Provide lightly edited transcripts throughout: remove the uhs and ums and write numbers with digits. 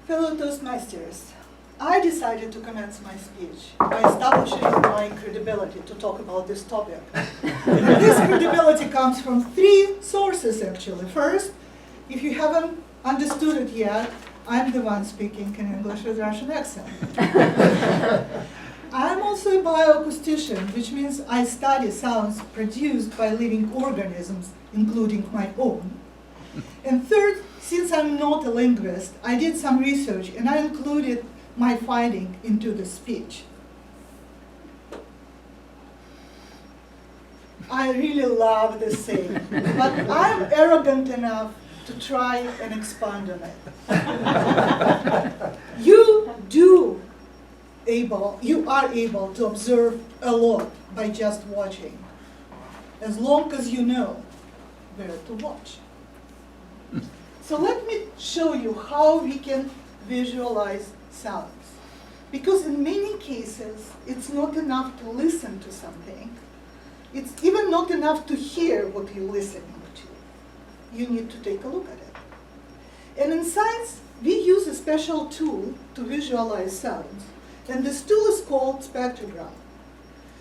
Fellow Toastmasters, I decided to commence my speech by establishing my credibility to talk about this topic. And this credibility comes from three sources, actually. First, if you haven't understood it yet, I'm the one speaking in English with Russian accent. I'm also a bioacoustician, which means I study sounds produced by living organisms, including my own. And third, since I'm not a linguist, I did some research and I included my finding into the speech. I really love this saying, but I'm arrogant enough to try and expand on it. You are able to observe a lot by just watching, as long as you know where to watch. So let me show you how we can visualize sounds. Because in many cases, it's not enough to listen to something. It's even not enough to hear what you're listening to. You need to take a look at it. And in science, we use a special tool to visualize sounds. And this tool is called spectrogram.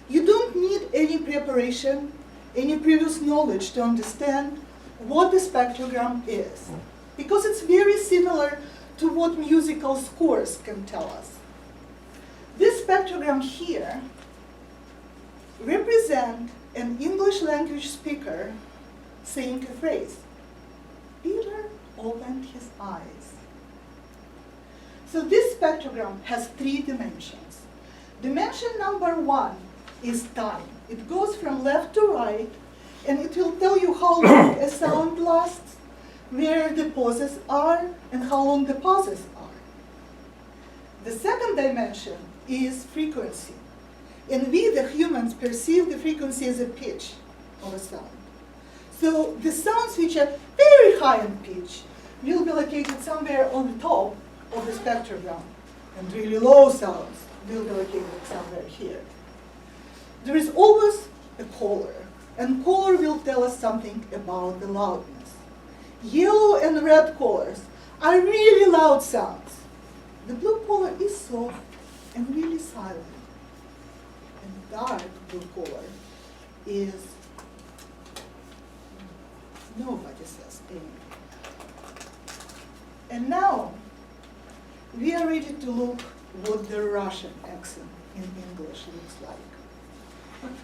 You don't need any preparation, any previous knowledge to understand what the spectrogram is. Because it's very similar to what musical scores can tell us. This spectrogram here represents an English language speaker saying a phrase. Peter opened his eyes. So this spectrogram has three dimensions. Dimension number one is time. It goes from left to right, and it will tell you how long a sound lasts, where the pauses are, and how long the pauses are. The second dimension is frequency. And we, the humans, perceive the frequency as a pitch of a sound. So the sounds which are very high in pitch will be located somewhere on the top of the spectrogram, and really low sounds will be located somewhere here. There is always a color, and color will tell us something about the loudness. Yellow and red colors are really loud sounds. The blue color is soft and really silent. And dark blue color is nobody says anything. And now we are ready to look what the Russian accent in English looks like.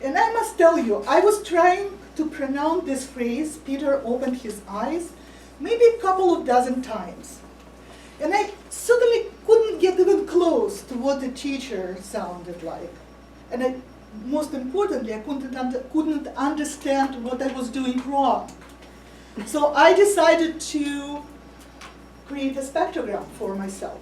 And I must tell you, I was trying to pronounce this phrase, Peter opened his eyes, maybe a couple of dozen times. And I certainly couldn't get even close to what the teacher sounded like. And most importantly, I couldn't understand what I was doing wrong. So I decided to create a spectrogram for myself.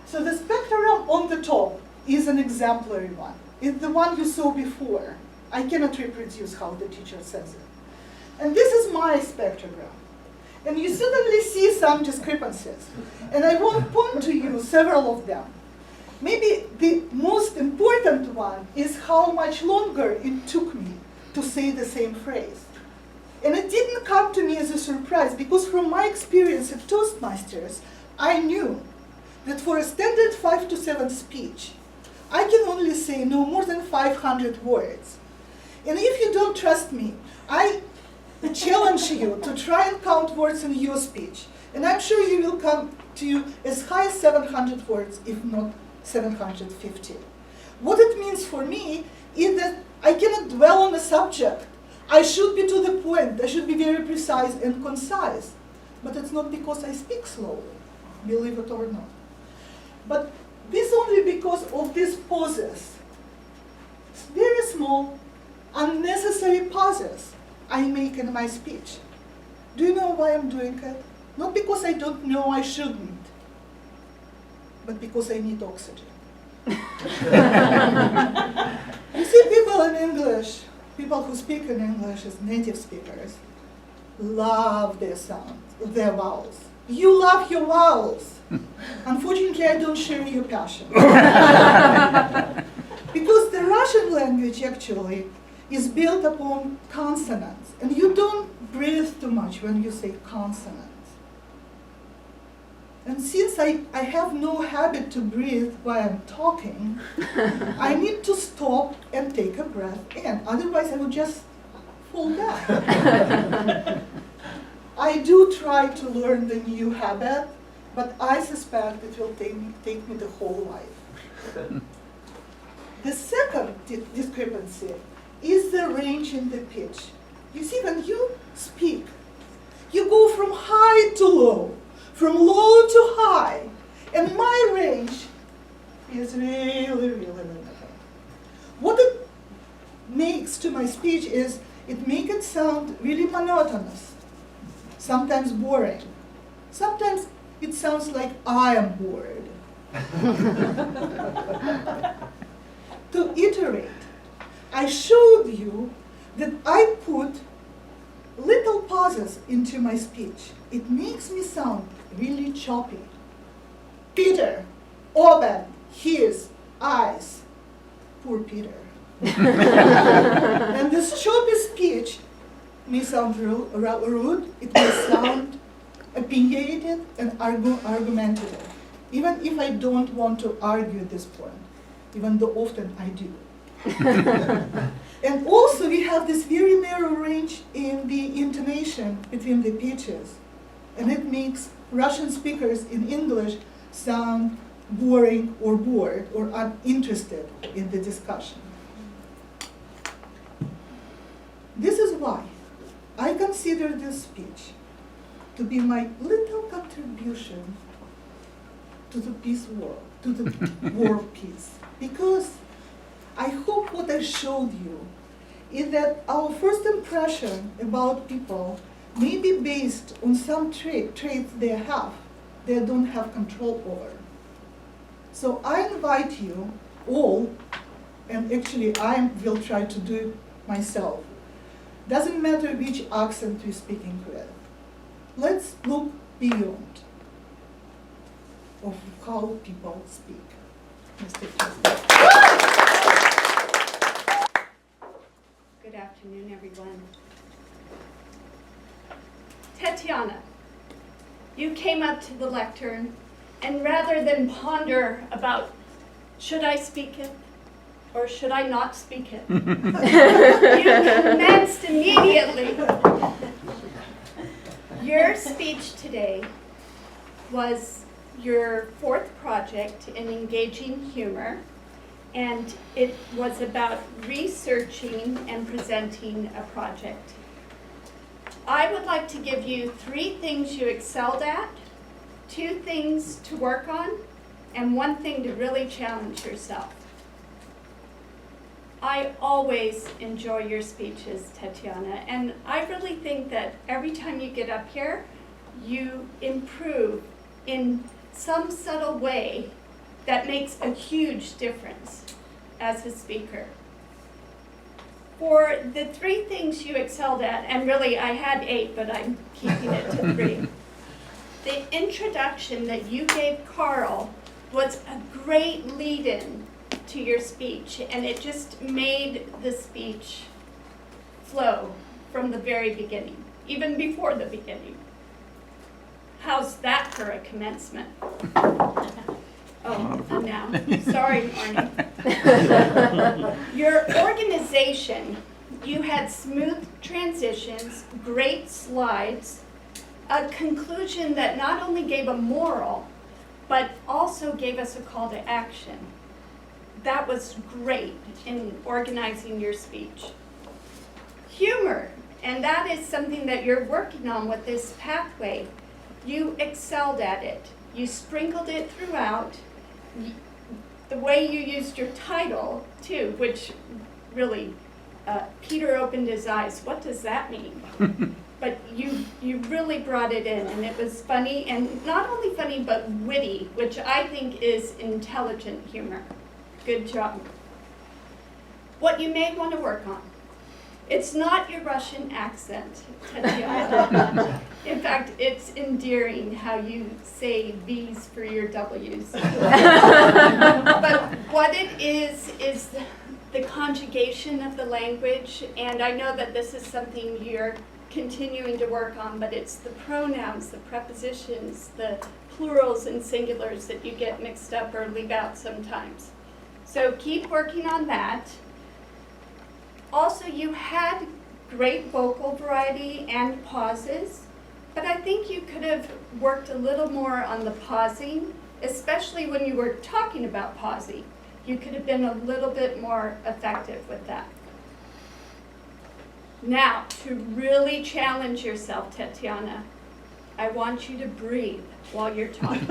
So the spectrogram on the top is an exemplary one. It's the one you saw before. I cannot reproduce how the teacher says it. And this is my spectrogram. And you suddenly see some discrepancies. And I won't point to you several of them. Maybe the most important one is how much longer it took me to say the same phrase. And it didn't come to me as a surprise, because from my experience at Toastmasters, I knew that for a standard 5 to 7 speech, I can only say no more than 500 words. And if you don't trust me, I challenge you to try and count words in your speech. And I'm sure you will come to as high as 700 words, if not 750. What it means for me is that I cannot dwell on a subject. I should be to the point. I should be very precise and concise. But it's not because I speak slowly, believe it or not. But this only because of these pauses. It's very small, unnecessary pauses I make in my speech. Do you know why I'm doing it? Not because I don't know I shouldn't, but because I need oxygen. You see, people in English, people who speak in English as native speakers, love their sounds, their vowels. You love your vowels. Unfortunately, I don't share your passion. Because the Russian language actually is built upon consonants. And you don't breathe too much when you say consonants. And since I have no habit to breathe while I'm talking, I need to stop and take a breath in. Otherwise, I would just fall down. I do try to learn the new habit, but I suspect it will take me the whole life. The second discrepancy is the range in the pitch. You see, when you speak, you go from high to low, from low to high, and my range is really, really limited. What it makes to my speech is it makes it sound really monotonous, sometimes boring. Sometimes it sounds like I am bored. To iterate, I showed you that I put little pauses into my speech. It makes me sound really choppy. Peter, open his eyes. Poor Peter. And this choppy speech may sound rude, it may sound opinionated and argumentative, even if I don't want to argue this point, even though often I do. And also we have this very narrow range in the intonation between the pitches, and it makes Russian speakers in English sound boring or bored or uninterested in the discussion. This is why I consider this speech to be my little contribution to the peace world, to the world peace. Because I hope what I showed you is that our first impression about people may be based on some traits they have, they don't have control over. So I invite you all, and actually I will try to do it myself. Doesn't matter which accent we're speaking with. Let's look beyond of how people speak. Mr. President. Good afternoon, everyone. Tatiana, you came up to the lectern, and rather than ponder about should I speak it or should I not speak it, you commenced immediately. Your speech today was your fourth project in engaging humor, and it was about researching and presenting a project. I would like to give you 3 things you excelled at, 2 things to work on, and 1 thing to really challenge yourself. I always enjoy your speeches, Tatiana, and I really think that every time you get up here, you improve in some subtle way that makes a huge difference as a speaker. For the 3 things you excelled at, and really I had 8, but I'm keeping it to 3. The introduction that you gave Carl was a great lead-in to your speech, and it just made the speech flow from the very beginning, even before the beginning. How's that for a commencement? Oh, and now. Sorry, Arnie. Your organization, you had smooth transitions, great slides, a conclusion that not only gave a moral, but also gave us a call to action. That was great in organizing your speech. Humor, and that is something that you're working on with this pathway. You excelled at it. You sprinkled it throughout. The way you used your title, too, which really, Peter opened his eyes. What does that mean? But you really brought it in, and it was funny, and not only funny, but witty, which I think is intelligent humor. Good job. What you may want to work on. It's not your Russian accent, Tatiana. In fact, it's endearing how you say V's for your W's. But what it is the conjugation of the language, and I know that this is something you're continuing to work on, but it's the pronouns, the prepositions, the plurals and singulars that you get mixed up or leave out sometimes. So keep working on that. Also, you had great vocal variety and pauses, but I think you could have worked a little more on the pausing, especially when you were talking about pausing. You could have been a little bit more effective with that. Now, to really challenge yourself, Tatiana, I want you to breathe while you're talking.